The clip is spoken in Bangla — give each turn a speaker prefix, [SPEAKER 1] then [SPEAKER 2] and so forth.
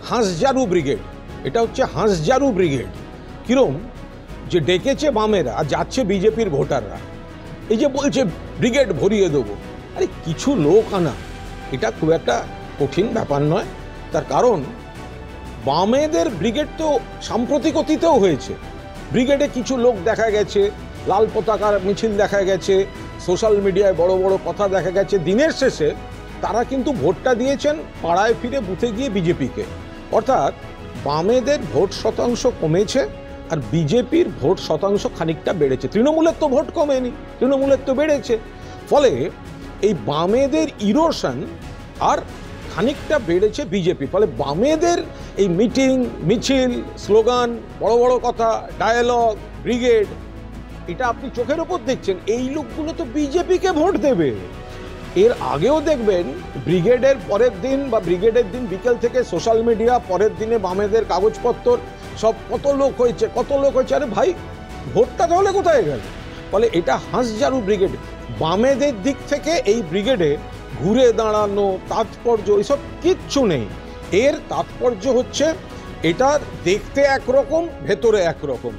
[SPEAKER 1] হাঁসজারু ব্রিগেড, এটা হচ্ছে হাঁসজারু ব্রিগেড। কিরম যে ডেকেছে বামেরা আর যাচ্ছে বিজেপির ভোটাররা, এই যে বলছে ব্রিগেড ভরিয়ে দেবো, আরে কিছু লোক আনা এটা খুব একটা কঠিন ব্যাপার নয়। তার কারণ বামেদের ব্রিগেড তো সাম্প্রতিক অতীতেও হয়েছে। ব্রিগেডে কিছু লোক দেখা গেছে, লাল পতাকার মিছিল দেখা গেছে, সোশ্যাল মিডিয়ায় বড় বড় কথা দেখা গেছে। দিনের শেষে তারা কিন্তু ভোটটা দিয়েছেন পাড়ায় ফিরে বুথে গিয়ে বিজেপিকে। অর্থাৎ বামেদের ভোট শতাংশ কমেছে আর বিজেপির ভোট শতাংশ খানিকটা বেড়েছে। তৃণমূলের তো ভোট কমেনি, তৃণমূলের তো বেড়েছে। ফলে এই বামেদের ইরোশন আর খানিকটা বেড়েছে বিজেপি। ফলে বামেদের এই মিটিং, মিছিল, স্লোগান, বড় বড় কথা, ডায়ালগ, ব্রিগেড, এটা আপনি চোখের ওপর দেখছেন। এই লোকগুলো তো বিজেপিকে ভোট দেবে। এর আগেও দেখবেন ব্রিগেডের পরের দিন বা ব্রিগেডের দিন বিকেল থেকে সোশ্যাল মিডিয়া, পরের দিনে বামেদের কাগজপত্র সব কত লোক হয়েছে, কত লোক হয়েছে। আরে ভাই, ভোটটা তাহলে কোথায় গেল? ফলে এটা হাঁসজারু ব্রিগেড। বামেদের দিক থেকে এই ব্রিগেডে ঘুরে দাঁড়ানো, তাৎপর্য এসব কিচ্ছু নেই। এর তাৎপর্য হচ্ছে এটা দেখতে একরকম, ভেতরে একরকম।